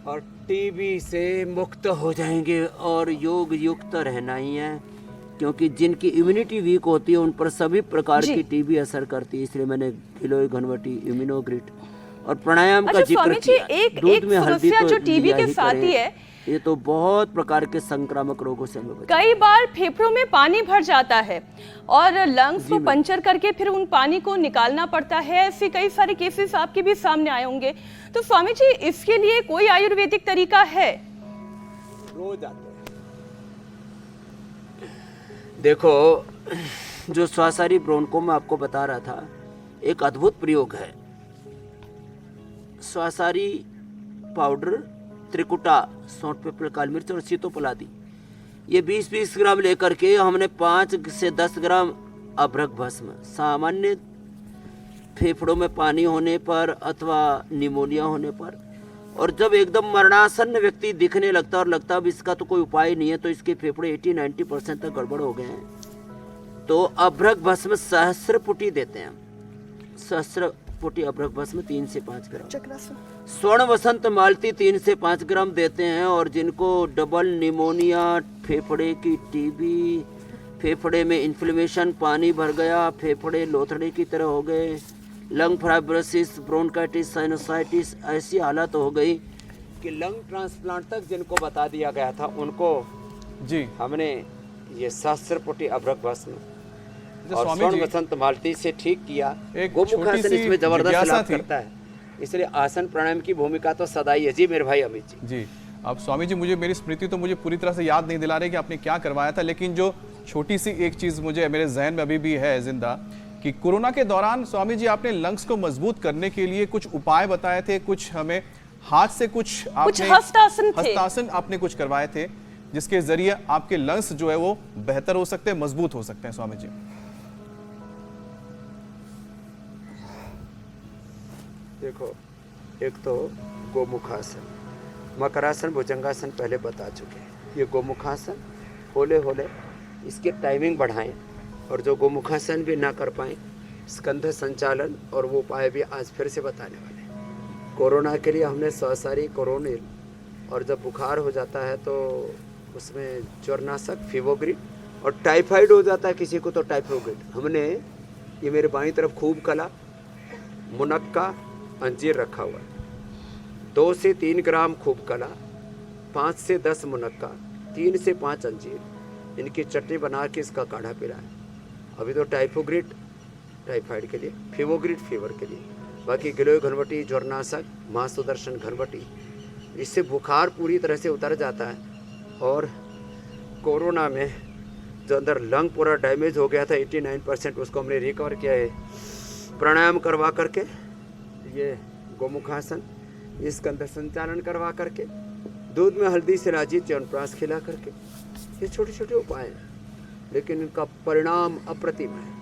और टीबी से मुक्त हो जाएंगे। और योग युक्त रहना ही है, क्योंकि जिनकी इम्यूनिटी वीक होती है उन पर सभी प्रकार की टीबी असर करती है। इसलिए मैंने गिलोय घनवटी, इम्यूनोग्रिड और प्राणायाम का जिक्र स्वामी जी, किया। एक दूध में हल्दी समस्या तो जो टीबी लिया के ही साथ करें। ही है, ये तो बहुत प्रकार के संक्रामक रोगों से हमें बचाएगा। कई बार फेफड़ों में पानी भर जाता है और लंग्स को पंचर करके फिर उन पानी को निकालना पड़ता है। ऐसे कई सारे केसेस आपके भी सामने आए होंगे। तो स्वामी जी, इसके लिए कोई आयुर्वेदिक तरीका है? रोज आते हैं। देखो, जो श्वासारी ब्रोंको में आपको बता रहा था, एक अद्भुत प्रयोग है। श्वासारी पाउडर, त्रिकुटा, सौंठ, पिपल, काली मिर्च और सीतोपलादी, ये 20-20 ग्राम लेकर के हमने 5 से 10 ग्राम अभ्रक भस्म, सामान्य फेफड़ों में पानी होने पर अथवा निमोनिया होने पर, और जब एकदम मरणासन्न व्यक्ति दिखने लगता और लगता अब इसका तो कोई उपाय नहीं है, तो इसके फेफड़े 80-90% तक गड़बड़ हो गए हैं, तो अभ्रक भस्म सहस्रपुटी देते हैं। सहस्रपुटी अभ्रक भस्म 3 से 5 ग्राम, स्वर्ण वसंत मालती 3 से 5 ग्राम देते हैं। और जिनको डबल निमोनिया, फेफड़े की टीबी, फेफड़े में इन्फ्लेमेशन, पानी भर गया, फेफड़े लोथड़े की तरह हो गए, लंग फाइब्रोसिस, ब्रोंकाइटिस, साइनोसाइटिस, ऐसी हालत हो गई कि लंग ट्रांसप्लांट तक जिनको बता दिया गया था, उनको जी हमने ये सहस्रपुटी अभ्रक भस्म अच्छा, और स्वामी स्वर्ण जी, वसंत मालती से ठीक किया। एक गोमुखासन छोटी सी इसमें जबरदस्त जिज्ञासा लाभ थी। करता है, इसलिए आसन प्राणायाम की भूमिका तो सदा ही है। जी मेरे भाई अमित जी। जी, अब स्वामी जी, मुझे मेरी स्मृति तो मुझे पूरी तरह से याद नहीं दिला रही कि आपने क्या करवाया था, लेकिन जो छोटी सी एक चीज मुझे मेरे जहन में अभी भी है जिंदा, कि कोरोना के दौरान स्वामी जी आपने लंग्स को मजबूत करने के लिए कुछ उपाय बताए थे, कुछ हमें हाथ से कुछ हस्तासन आपने कुछ करवाए थे, जिसके जरिए आपके लंग्स जो है वो बेहतर हो सकते हैं, मजबूत हो सकते हैं। स्वामी जी, देखो, एक तो गोमुखासन, मकरासन, भुजंगासन पहले बता चुके हैं। ये गोमुखासन होले होले इसके टाइमिंग बढ़ाएं, और जो गोमुखासन भी ना कर पाएं, स्कंध संचालन और वो उपाय भी आज फिर से बताने वाले हैं। कोरोना के लिए हमने श्वासारी, कोरोनिल, और जब बुखार हो जाता है तो उसमें ज्वरनाशक, फीवोग्रिड, और टाइफाइड हो जाता है किसी को तो टाइफोग्रिड। हमने ये मेरे बाईं तरफ खूब कला, मुनक्का, अंजीर रखा हुआ है। 2 से 3 ग्राम खूब कला, 5 से 10 मुनक्का, 3 से 5 अंजीर, इनकी चटनी बना के इसका काढ़ा पिलाएं। अभी तो टाइफोग्रिड टाइफाइड के लिए, फीवोग्रिड फीवर के लिए, बाकी गिलोय घनवटी, ज्वरनाशक, मां सुदर्शन घनवटी, इससे बुखार पूरी तरह से उतर जाता है। और कोरोना में जो अंदर लंग पूरा डैमेज हो गया था 89%, उसको हमने रिकवर किया है प्राणायाम करवा करके, ये गोमुखासन, इसका अंदर संचालन करवा करके, दूध में हल्दी से राजी च्यवनप्राश खिला करके। ये छोटे छोटे उपाय हैं, लेकिन इनका परिणाम अप्रतिम है।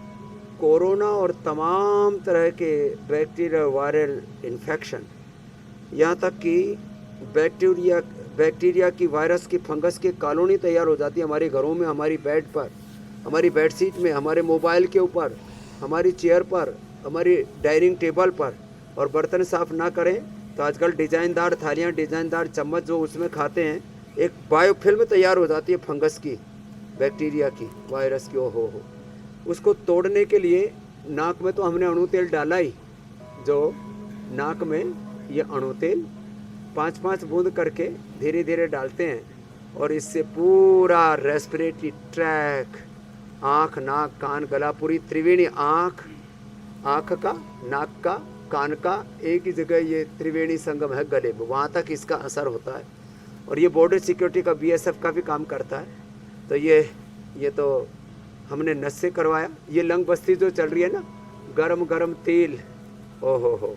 कोरोना और तमाम तरह के बैक्टीरिया, वायरल इन्फेक्शन, यहाँ तक कि बैक्टीरिया की, वायरस की, फंगस की कॉलोनी तैयार हो जाती है हमारे घरों में, हमारी बेड पर, हमारी बेडशीट में, हमारे मोबाइल के ऊपर, हमारी चेयर पर, हमारी डाइनिंग टेबल पर। और बर्तन साफ ना करें तो आजकल डिजाइनदार थालियाँ, डिजाइनदार चम्मच जो उसमें खाते हैं, एक बायोफिल्म तैयार हो जाती है फंगस की, बैक्टीरिया की, वायरस की। हो उसको तोड़ने के लिए नाक में तो हमने अणु तेल डाला ही, जो नाक में ये अणु तेल 5-5 बूंद करके धीरे धीरे डालते हैं, और इससे पूरा रेस्पिरेटरी ट्रैक, आँख, नाक, कान, गला, पूरी त्रिवेणी, आँख का, नाक का, कान का, एक ही जगह ये त्रिवेणी संगम है गले में, वहाँ तक इसका असर होता है। और ये बॉर्डर सिक्योरिटी का, BSF का भी काम करता है। तो ये तो हमने नस से करवाया। ये लंग बस्ती जो चल रही है ना, गरम गरम तेल, हो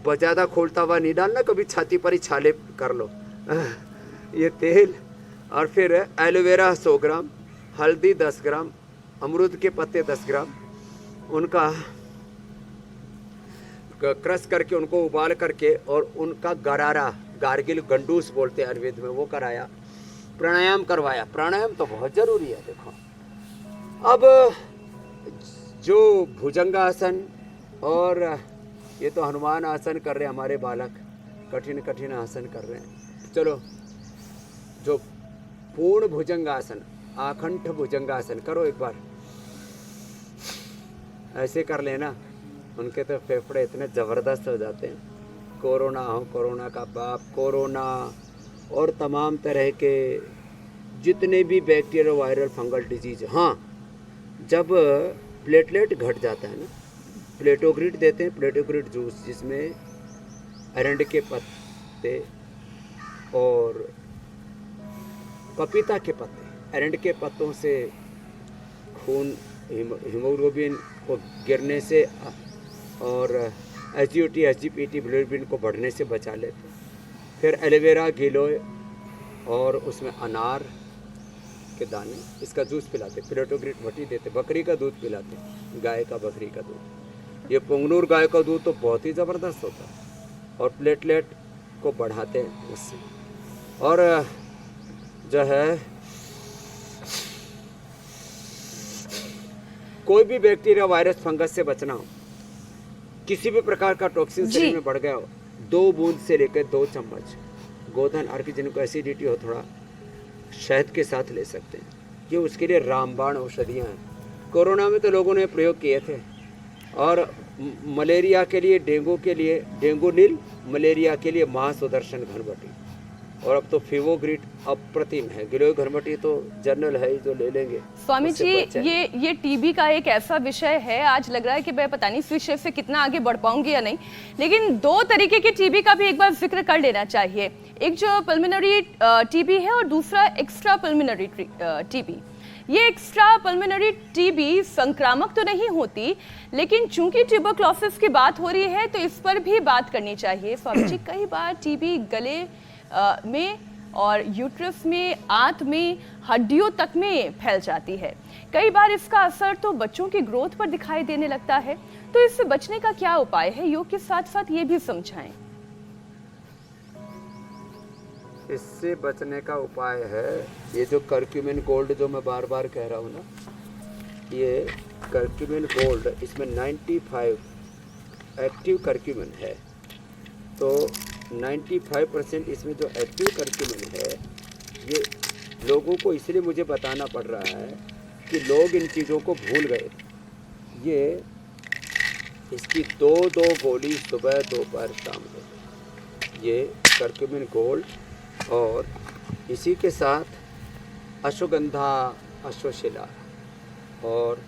ज़्यादा खोलता हुआ नहीं डालना, कभी छाती पर ही छाले कर लो। ये तेल, और फिर एलोवेरा 100 ग्राम, हल्दी 10 ग्राम, अमरूद के पत्ते 10 ग्राम, उनका क्रश करके उनको उबाल करके और उनका गरारा, गार्गिल गंडूस बोलते हैं आयुर्वेद में, वो कराया, प्राणायाम करवाया। प्राणायाम तो बहुत ज़रूरी है। देखो अब जो भुजंगासन और ये तो हनुमान आसन कर रहे हैं हमारे बालक, कठिन कठिन आसन कर रहे हैं। चलो जो पूर्ण भुजंगासन, आखंड भुजंगासन करो एक बार, ऐसे कर लेना, उनके तो फेफड़े इतने ज़बरदस्त हो जाते हैं। कोरोना हो, कोरोना का बाप, कोरोना और तमाम तरह के जितने भी बैक्टीरियल वायरल फंगल डिजीज। हाँ, जब प्लेटलेट घट जाता है ना, प्लेटोग्रिड देते हैं, प्लेटोग्रिड जूस, जिसमें अरंड के पत्ते और पपीता के पत्ते, अरंड के पत्तों से खून हीमोग्लोबिन को गिरने से और एसजीओटी एसजीपीटी बिलिरुबिन को बढ़ने से बचा लेते हैं। फिर एलोवेरा गिलोय और उसमें अनार के दाने, इसका जूस पिलाते, प्लेटोग्रिड भट्टी देते, बकरी का दूध पिलाते, गाय का, बकरी का दूध। ये पुंगनूर गाय का दूध तो बहुत ही ज़बरदस्त होता है और प्लेटलेट को बढ़ाते हैं उससे। और जो है कोई भी बैक्टीरिया, वायरस, फंगस से बचना हो, किसी भी प्रकार का टॉक्सिन शरीर में बढ़ गया हो, 2 बूंद से लेकर 2 चम्मच गोधन अर्क, जिनको एसिडिटी हो, थोड़ा शहद के साथ ले सकते हैं। ये उसके लिए रामबाण औषधियाँ हैं। कोरोना में तो लोगों ने प्रयोग किए थे। और मलेरिया के लिए, डेंगू के लिए डेंगू नील, मलेरिया के लिए महासुदर्शन घनबटी, और अब तो फीवोग्रिड अप्रतिम है। गिलोय घनबटी तो जनरल है ही, जो ले लेंगे। स्वामी जी, ये टीबी का एक ऐसा विषय है, आज लग रहा है कि मैं पता नहीं इस विषय से कितना आगे बढ़ पाऊंगी या नहीं, लेकिन 2 तरीके के टीबी का भी एक बार जिक्र कर लेना चाहिए। एक जो पल्मोनरी टीबी है और दूसरा एक्स्ट्रा पल्मोनरी टीबी। ये एक्स्ट्रा पल्मोनरी टीबी संक्रामक तो नहीं होती, लेकिन चूंकि ट्यूबरक्लोसिस की बात हो रही है तो इस पर भी बात करनी चाहिए। स्वामी जी, कई बार टीबी गले में और यूट्रस में, आंत में, हड्डियों तक में फैल जाती है। कई बार इसका असर तो बच्चों की ग्रोथ पर दिखाई देने लगता है। तो इससे बचने का क्या उपाय है? योग के साथ साथ ये भी समझाएं। इससे बचने का उपाय है ये जो कर्क्यूमिन गोल्ड, जो मैं बार बार कह रहा हूँ ना, ये कर्क्यूमिन गोल्ड, इसमें 95 एक्टिव कर्क्यूमिन है। तो 95% इसमें जो एक्टिव कर्क्यूमिन है, ये लोगों को इसलिए मुझे बताना पड़ रहा है कि लोग इन चीज़ों को भूल गए। ये इसकी 2-2 गोली सुबह, दोपहर, शाम को, ये कर्क्यूमिन गोल्ड, और इसी के साथ अश्वगंधा, अश्वशिला और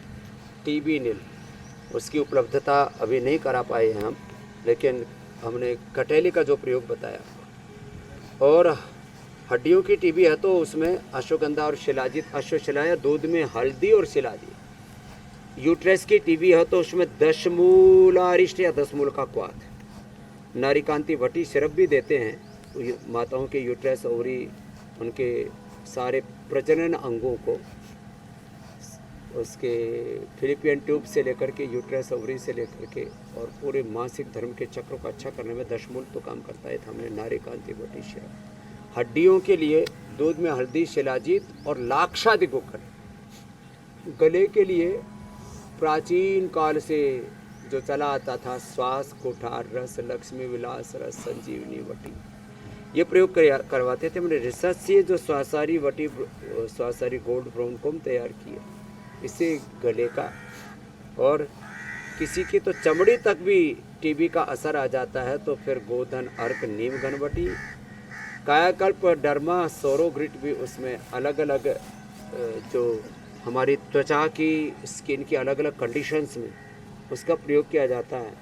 टीबी नील, उसकी उपलब्धता अभी नहीं करा पाए हैं हम, लेकिन हमने कटेली का जो प्रयोग बताया। और हड्डियों की टीबी है तो उसमें अश्वगंधा और शिलाजित, अश्वशिला या दूध में हल्दी और शिलाजित। यूट्रस की टीबी है तो उसमें 10 मूल अरिष्ट या 10 मूल का क्वाथ, नारीकांति वटी सिरप भी देते हैं। माताओं के यूट्रस, ओवरी, उनके सारे प्रजनन अंगों को, उसके फिलिपियन ट्यूब से लेकर के यूट्रस, ओवरी से लेकर के और पूरे मासिक धर्म के चक्र को अच्छा करने में 10 मूल तो काम करता है। हमने नारीकांति वटी सिरप। हड्डियों के लिए दूध में हल्दी, शिलाजीत और लाक्षादि गोकर्ण। गले के लिए प्राचीन काल से जो चला आता था, श्वास, कुठार रस, लक्ष्मी विलास रस, संजीवनी वटी, ये प्रयोग करवाते थे। हमने रिसर्च से जो स्वासारी वटी, स्वासारी गोल्ड ब्रोनकोम तैयार किए, इससे गले का, और किसी की तो चमड़ी तक भी टीबी का असर आ जाता है तो फिर गोधन अर्क, नीम घनबटी, कायाकल्प, डर्मा, सोरोग्रिट भी उसमें अलग अलग जो हमारी त्वचा की, स्किन की अलग अलग कंडीशंस में उसका प्रयोग किया जाता है।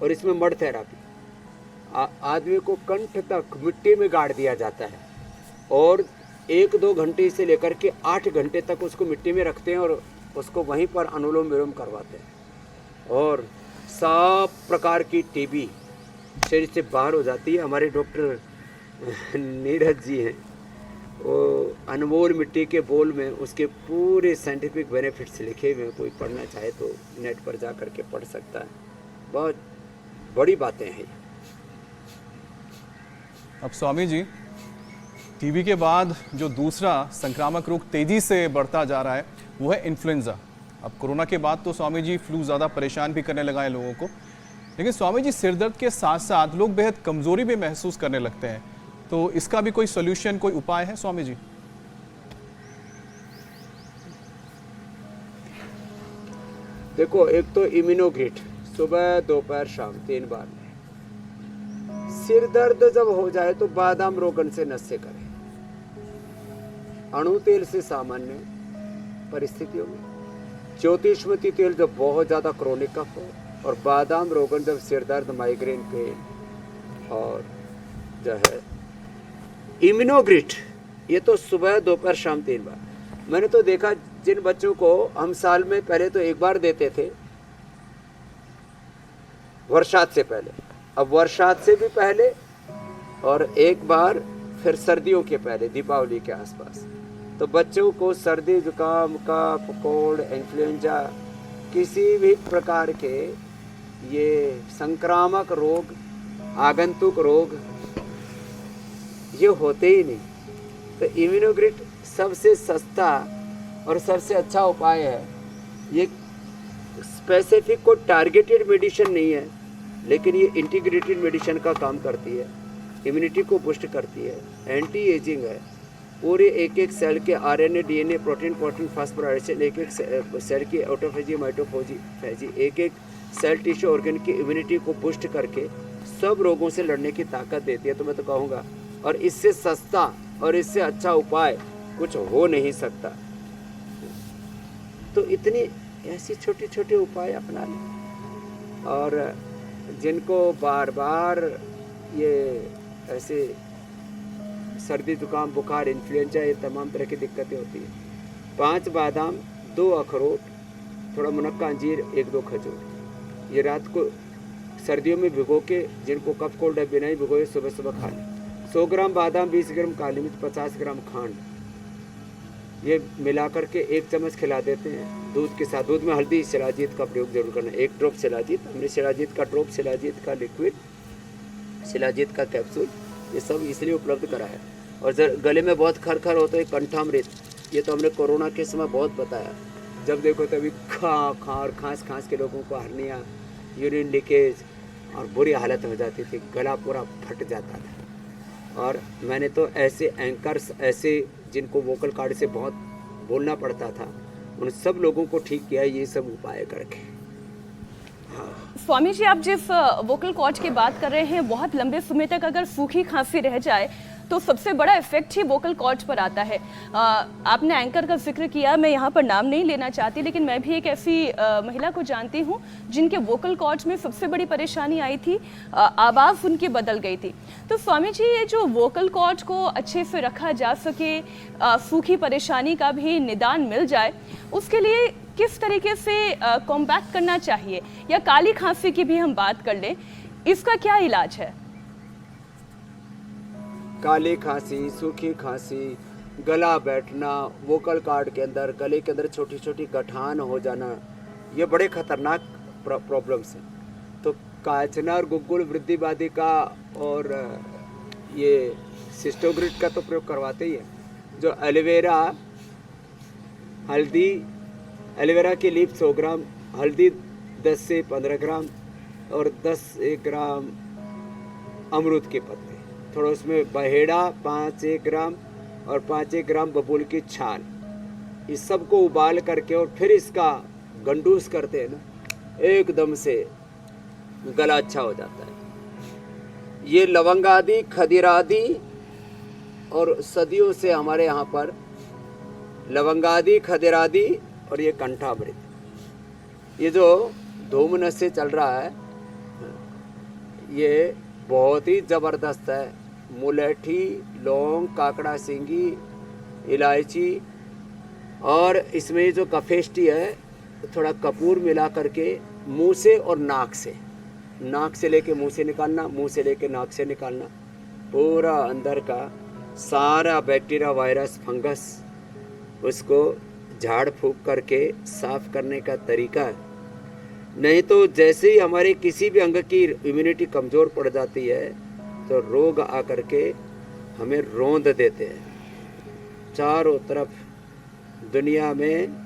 और इसमें मड थेरापी, आदमी को कंठ तक मिट्टी में गाड़ दिया जाता है और 1-2 घंटे से लेकर के 8 घंटे तक उसको मिट्टी में रखते हैं और उसको वहीं पर अनुलोम विलोम करवाते हैं और सब प्रकार की टीबी शरीर से बाहर हो जाती है। हमारे डॉक्टर नीरज जी हैं, वो अनमोल मिट्टी के बोल में उसके पूरे साइंटिफिक बेनिफिट्स लिखे हुए हैं। कोई पढ़ना चाहे तो नेट पर जा कर के पढ़ सकता है। बहुत बड़ी बातें हैं। अब स्वामी जी, टीबी के बाद जो दूसरा संक्रामक रोग तेजी से बढ़ता जा रहा है वो है इन्फ्लुएंजा। अब कोरोना के बाद तो स्वामी जी फ्लू ज़्यादा परेशान भी करने लगा है लोगों को, लेकिन स्वामी जी सिरदर्द के साथ साथ लोग बेहद कमज़ोरी भी महसूस करने लगते हैं, तो इसका भी कोई सोल्यूशन, कोई उपाय है स्वामी जी? देखो, एक तो इम्यूनोग्रिट सुबह दोपहर शाम 3 बार। सिर दर्द जब हो जाए तो बादाम रोगन से नशे करें। अणु तेल से सामान्य परिस्थितियों में, ज्योतिषमती तेल जब बहुत ज़्यादा क्रोनिक कफ हो, और बादाम रोगन जब सिर दर्द, माइग्रेन पेन, और जो है इम्यूनोग्रिट, ये तो सुबह दोपहर शाम 3 बार। मैंने तो देखा जिन बच्चों को हम साल में पहले तो 1 बार देते थे वर्षात से पहले, अब वर्षात से भी पहले और 1 बार फिर सर्दियों के पहले, दीपावली के आसपास। तो बच्चों को सर्दी, जुकाम, कफ, कोल्ड, इन्फ्लुएंजा, किसी भी प्रकार के ये संक्रामक रोग, आगंतुक रोग ये होते ही नहीं। तो इम्यूनोग्रिट सबसे सस्ता और सबसे अच्छा उपाय है। ये स्पेसिफिक को टारगेटेड मेडिसिन नहीं है, लेकिन ये इंटीग्रेटेड मेडिसिन का काम करती है, इम्यूनिटी को बूस्ट करती है, एंटी एजिंग है। पूरे एक सेल के आरएनए, डीएनए, प्रोटीन, फास्फोराइड, एक सेल की ऑटोफेजी, माइटोफेजी, एक सेल टिश्यू ऑर्गन की इम्यूनिटी को बूस्ट करके सब रोगों से लड़ने की ताकत देती है। तो मैं तो कहूँगा, और इससे सस्ता और इससे अच्छा उपाय कुछ हो नहीं सकता। तो इतनी ऐसी छोटे छोटे उपाय अपना लें। और जिनको बार बार ये ऐसे सर्दी, जुकाम, बुखार, इन्फ्लुएंजा, ये तमाम तरह की दिक्कतें होती हैं, 5 बादाम, 2 अखरोट, थोड़ा मुनक्का अंजीर, 1-2 खजूर, ये रात को सर्दियों में भिगो के, जिनको कफ कोल्ड है बिना ही भिगोए सुबह सुबह खा लें। 100 ग्राम बादाम, 20 ग्राम काली मिर्च, 50 ग्राम खांड, ये मिलाकर के 1 चम्मच खिला देते हैं दूध के साथ। दूध में हल्दी, शिलाजीत का प्रयोग जरूर करना। 1 ड्रॉप शिलाजीत, हमने शिलाजीत का ड्रॉप, शिलाजीत का लिक्विड, शिलाजीत का कैप्सूल, ये सब इसलिए उपलब्ध करा है। और गले में बहुत खरखर हो तो एक कंठामृत, ये तो हमने कोरोना के समय बहुत बताया। जब देखो तभी खांस के लोगों को हर्निया, यूरिन लीकेज और बुरी हालत हो जाती थी, गला पूरा फट जाता था। और मैंने तो ऐसे एंकर्स, ऐसे जिनको वोकल कार्ड से बहुत बोलना पड़ता था, उन सब लोगों को ठीक किया ये सब उपाय करके। स्वामी जी, आप जिस वोकल कॉर्ड की बात कर रहे हैं, बहुत लंबे समय तक अगर सूखी खांसी रह जाए तो सबसे बड़ा इफेक्ट ही वोकल कॉर्ड पर आता है। आपने एंकर का जिक्र किया, मैं यहाँ पर नाम नहीं लेना चाहती, लेकिन मैं भी एक ऐसी महिला को जानती हूँ जिनके वोकल कॉर्ड्स में सबसे बड़ी परेशानी आई थी, आवाज़ उनकी बदल गई थी। तो स्वामी जी, ये जो वोकल कॉर्ड को अच्छे से रखा जा सके, सूखी परेशानी का भी निदान मिल जाए, उसके लिए किस तरीके से कॉम्बैट करना चाहिए? या काली खांसी की भी हम बात कर लें, इसका क्या इलाज है? काली खांसी, सूखी खांसी, गला बैठना, वोकल कार्ड के अंदर, गले के अंदर छोटी छोटी गठान हो जाना, ये बड़े खतरनाक प्रॉब्लम्स हैं। तो काचना और गुग्गुल, वृद्धिवादी का और ये सिस्टोग्रिड का तो प्रयोग करवाते ही हैं। जो एलोवेरा, हल्दी, एलोवेरा की लीफ 100 ग्राम, हल्दी 10 से 15 ग्राम और 10 ग्राम अमरूद के पत्ते, थोड़ा उसमें बहेड़ा 5 ग्राम और 5 ग्राम बबूल की छाल, इस सब को उबाल करके और फिर इसका गंडूस करते हैं ना, एकदम से गला अच्छा हो जाता है। ये लवंगादि, खदिरादि, और सदियों से हमारे यहाँ पर लवंगादि, खदिरादि और ये कंठामृत, ये जो धूम नशे चल रहा है, ये बहुत ही ज़बरदस्त है। मुलेठी, लौंग, काकड़ा सिंगी, इलायची, और इसमें जो कफेष्टी है, थोड़ा कपूर मिला करके मुंह से और नाक से लेके मुंह से निकालना, मुंह से लेके नाक से निकालना, पूरा अंदर का सारा बैक्टीरिया, वायरस, फंगस उसको झाड़ फूक करके साफ करने का तरीका है। नहीं तो जैसे ही हमारे किसी भी अंग की इम्यूनिटी कमज़ोर पड़ जाती है तो रोग आकर के हमें रौंद देते हैं। चारों तरफ दुनिया में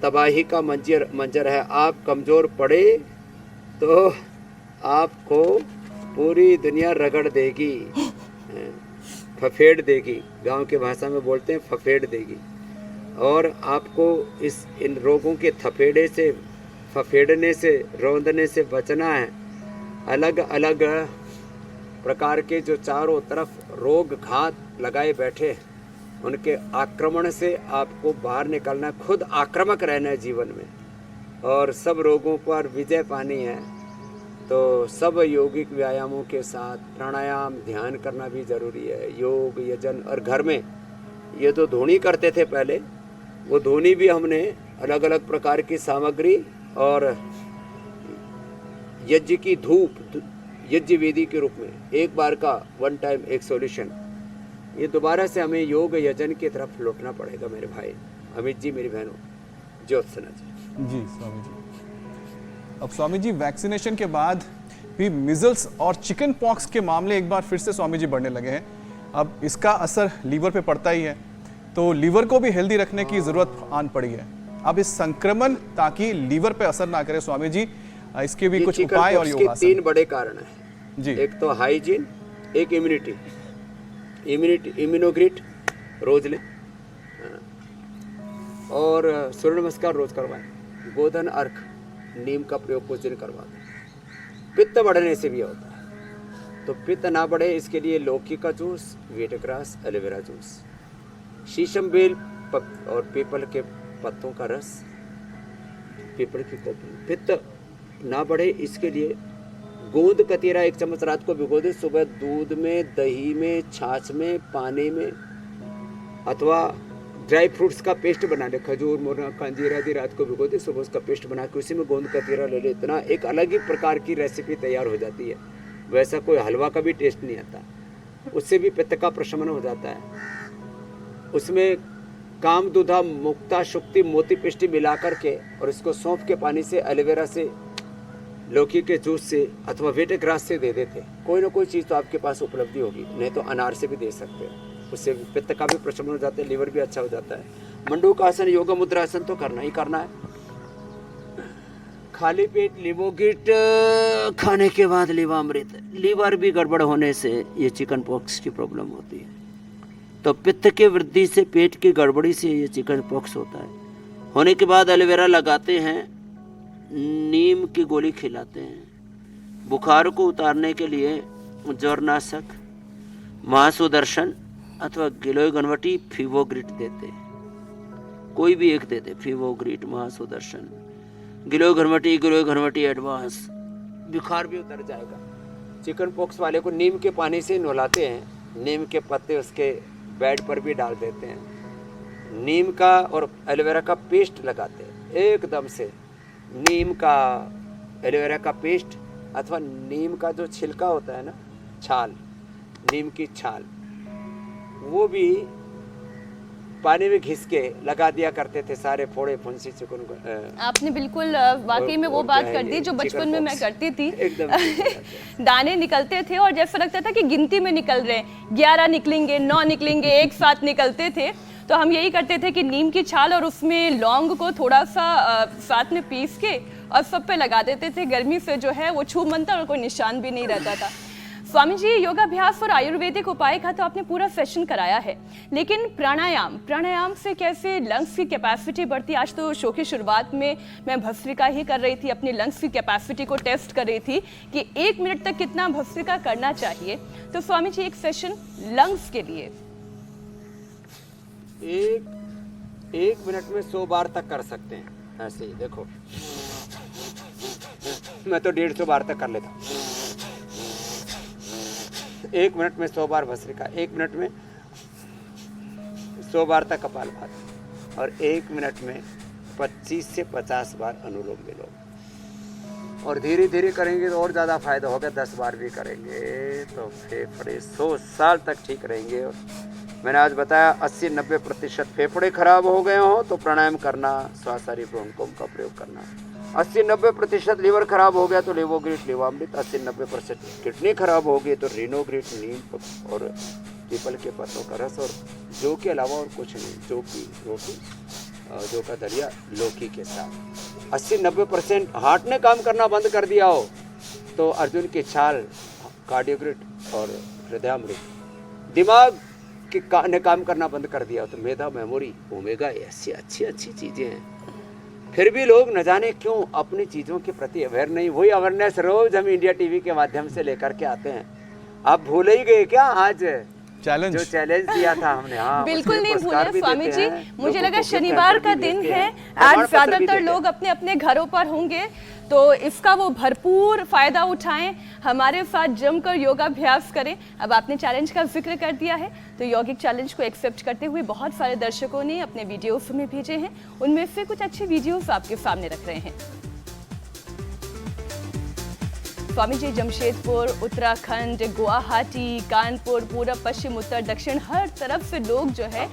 तबाही का मंजर है। आप कमज़ोर पड़े तो आपको पूरी दुनिया रगड़ देगी, फफेड़ देगी, गांव के भाषा में बोलते हैं फफेड़ देगी। और आपको इन रोगों के थपेड़े से, फफेड़ने से, रौंदने से बचना है। अलग अलग प्रकार के जो चारों तरफ रोग घात लगाए बैठे, उनके आक्रमण से आपको बाहर निकलना, खुद आक्रामक रहना है जीवन में और सब रोगों पर विजय पानी है। तो सब यौगिक व्यायामों के साथ प्राणायाम, ध्यान करना भी ज़रूरी है। योग, यजन, और घर में ये तो धोनी करते थे पहले, वो धोनी भी हमने अलग अलग प्रकार की सामग्री और यज्ञ की धूप, यज्ञ वेदी के रूप में एक बार का वन टाइम एक सॉल्यूशन। ये दोबारा से हमें योग यजन की तरफ लौटना पड़ेगा मेरे भाई, अमित जी, मेरी बहनों, ज्योत्सना जी। जी स्वामी जी, अब स्वामी जी वैक्सीनेशन के बाद भी मिजल्स और चिकन पॉक्स के मामले एक बार फिर से स्वामी जी बढ़ने लगे हैं। अब इसका असर लीवर पे पड़ता ही है, तो लीवर को भी हेल्दी रखने की जरूरत आन पड़ी है। अब इस संक्रमण ताकि लीवर पे असर ना करे स्वामी जी, इसके भी कुछ उपाय और योगासन। तीन बड़े कारण हैं जी। एक तो हाइजीन, एक इम्यूनिटी। इम्यूनोग्रिड रोज लें और सूर्य नमस्कार रोज करवाएं। गोधन अर्घ, नीम का प्रयोग कुछ दिन करवा दें। पित्त बढ़ने से भी होता है, तो पित्त ना बढ़े इसके लिए लौकी का जूस, वीटग्रास, एलोवेरा जूस, शीशम बेल और पीपल के पत्तों का रस, पीपल की कॉपी। पित्त ना बढ़े इसके लिए गोंद कतीरा 1 चम्मच रात को भिगो दे, सुबह दूध में, दही में, छाछ में, पानी में, अथवा ड्राई फ्रूट्स का पेस्ट बना ले, खजूर, मुरगा, कांजीरा आदि रात को भिगो दे, सुबह उसका पेस्ट बना के उसी में गोंद कतीरा ले ले। इतना एक अलग ही प्रकार की रेसिपी तैयार हो जाती है। वैसा कोई हलवा का भी टेस्ट नहीं आता, उससे भी पित्त का प्रशमन हो जाता है। उसमें कामदुधा, मुक्ता, शुक्ति, मोती पिष्टि मिला करके और इसको सौंफ के पानी से, एलोवेरा से, लौकी के जूस से अथवा वीटग्रास से दे देते। कोई ना कोई चीज़ तो आपके पास उपलब्धि होगी, नहीं तो अनार से भी दे सकते हैं। उससे पित्त का भी प्रशमन हो जाता है, लीवर भी अच्छा हो जाता है। मंडूकासन, योगा मुद्रासन तो करना ही करना है। खाली पेट लिवोगिट खाने के बाद लिवामृत, लीवर भी गड़बड़ होने से ये चिकन पॉक्स की प्रॉब्लम होती है। तो पित्त के वृद्धि से, पेट की गड़बड़ी से ये चिकन पॉक्स होता है। होने के बाद एलोवेरा लगाते हैं, नीम की गोली खिलाते हैं। बुखार को उतारने के लिए ज्वरनाशक, महासुदर्शन अथवा गिलोय घनवटी, फीवोग्रिट देते हैं। कोई भी एक देते, फीवोग्रिट, महासुदर्शन, गिलोय घनवटी एडवांस, बुखार भी उतर जाएगा। चिकन पॉक्स वाले को नीम के पानी से नहलाते हैं, नीम के पत्ते उसके बेड पर भी डाल देते हैं। नीम का और एलोवेरा का पेस्ट लगाते हैं एकदम से। नीम का, एलोवेरा का पेस्ट अथवा नीम का जो छिलका होता है ना, छाल, नीम की छाल, वो भी पानी में घिस के लगा दिया करते थे सारे फोड़े फुंसी चिकन। आपने बिल्कुल वाकई में वो बात कर दी जो बचपन में मैं करती थी। एकदम दाने निकलते थे और जैसा लगता था कि गिनती में निकल रहे हैं, 11 निकलेंगे, 9 निकलेंगे, एक साथ निकलते थे। तो हम यही करते थे कि नीम की छाल और उसमें लौंग को थोड़ा सा साथ में पीस के और सब पे लगा देते थे। गर्मी से जो है वो छू मनता और कोई निशान भी नहीं रहता था। स्वामी जी, योगाभ्यास और आयुर्वेदिक उपाय का तो आपने पूरा सेशन कराया है, लेकिन प्राणायाम से कैसे लंग्स की कैपेसिटी बढ़ती? आज तो शो की शुरुआत में मैं भस्त्रिका ही कर रही थी, अपनी लंग्स की कैपेसिटी को टेस्ट कर रही थी कि 1 मिनट तक कितना भस्त्रिका करना चाहिए। तो स्वामी जी, एक सेशन लंग्स के लिए एक मिनट में 100 बार तक कर सकते हैं। ऐसे ही देखो, मैं तो 150 बार तक कर लेता हूँ। 1 मिनट में 100 बार भस्त्रिका, 1 मिनट में 100 बार तक कपालभाति और 1 मिनट में 25 से 50 बार अनुलोम विलोम। और धीरे धीरे करेंगे तो और ज़्यादा फायदा होगा। 10 बार भी करेंगे तो फेफड़े 100 साल तक ठीक रहेंगे और मैंने आज बताया 80-90% फेफड़े खराब हो गए हो तो प्राणायाम करना, श्वासारी ब्रोंकोम का प्रयोग करना। 80-90% लीवर खराब हो गया तो लेवोग्रीट लेवामृत। 80-90% किडनी खराब हो गई तो रिनोग्रीट नीम और पीपल के पत्तों का रस, और जौ के अलावा और कुछ नहीं। जौ की रोटी, जौ का दलिया लौकी के साथ। 80-90% हार्ट ने काम करना बंद कर दिया हो तो अर्जुन की छाल, कार्डियोग्रिट और हृदयामृत। दिमाग ने काम करना बंद कर दिया तो मेधा, मेमोरी, ओमेगा, ऐसी अच्छी अच्छी चीज़ें हैं। फिर भी लोग न जाने क्यों अपनी चीज़ों के प्रति अवेयर नहीं। वही अवेयरनेस रोज हम इंडिया टीवी के माध्यम से लेकर के आते हैं। आप भूल ही गए क्या आज चैलेंज जो चैलेंज दिया था हमने? हाँ, बिल्कुल नहीं पुरस्कार भूले भी स्वामी देते जी। हैं, मुझे लोगों लगा को शनिवार गिफ्ट का भी दिन देते है, हैं, आज प्रमाण पत्र भी ज्यादातर देते लोग हैं। अपने अपने घरों पर होंगे, तो इसका वो भरपूर फायदा उठाएं, हमारे साथ जमकर योगाभ्यास करें। अब आपने चैलेंज का जिक्र कर दिया है तो यौगिक चैलेंज को एक्सेप्ट करते हुए बहुत सारे दर्शकों ने अपने वीडियोस में भेजे हैं। उनमें से कुछ अच्छे वीडियोस आपके सामने रख रहे हैं। स्वामी जी जमशेदपुर, उत्तराखंड, गुवाहाटी, कानपुर, पूरब, पश्चिम, उत्तर, दक्षिण, हर तरफ से लोग जो है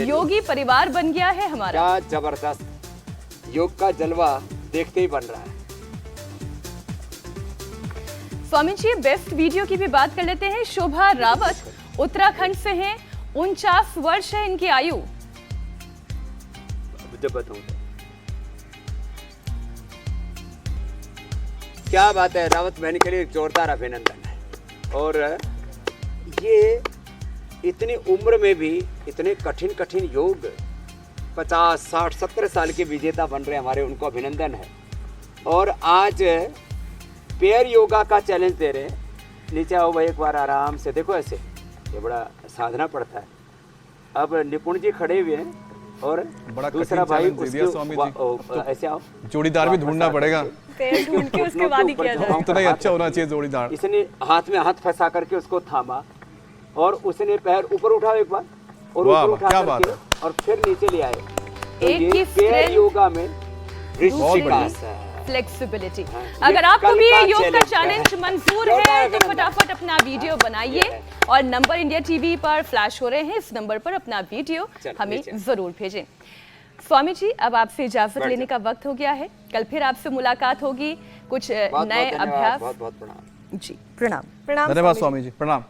योगी परिवार बन गया है हमारा। क्या जबरदस्त योग का जलवा देखते ही बन रहा है। स्वामी जी बेस्ट वीडियो की भी बात कर लेते हैं। शोभा रावत उत्तराखंड से हैं, 49 वर्ष है इनकी आयु। जब बताऊं क्या बात है, रावत बहन के लिए एक जोरदार अभिनंदन है। और ये इतनी उम्र में भी इतने कठिन कठिन योग 50, 60, 70 साल के विजेता बन रहे हमारे, उनको अभिनंदन है। और आज पेयर योगा का चैलेंज दे रहे हैं। नीचे आओ भाई, एक बार आराम से देखो, ऐसे ये बड़ा साधना पड़ता है। अब निपुण जी खड़े हुए हैं और बड़ा दूसरा कठिन भाई challenge दे दिया स्वामी जी। ऐसे आओ, जोड़ीदार भी ढूंढना पड़ेगा, पैर ढूंढ के उसके बाद ही किया जाए। इतना ही अच्छा होना चाहिए जोड़ीदार। इसने हाथ में हाथ फंसा करके उसको थामा और उसने पैर ऊपर उठाओ एक बार, और वाह, ऊपर उठा क्या बात करके और फिर नीचे ले आए। तो एक ये की पेयर strength, योगा में दूसरी ऋषिकास है। फ्लेक्सिबिलिटी। हाँ, अगर ये आपको कल भी का ये योग का challenge चैलेंज है। मंजूर जोरदार है तो अभिनंदन। फटाफट अपना वीडियो बनाइए और नंबर इंडिया टीवी पर फ्लैश हो रहे हैं, इस नंबर पर अपना वीडियो चलो, हमें नीचे। जरूर भेजें। स्वामी जी अब आपसे इजाजत बैठ लेने का वक्त हो गया है, कल फिर आपसे मुलाकात होगी, कुछ बहुत नए बहुत धन्यवाद, अभ्यास। बहुत बहुत प्रणाम। जी प्रणाम। प्रणाम धन्यवाद स्वामी जी। स्वामी जी, प्रणाम।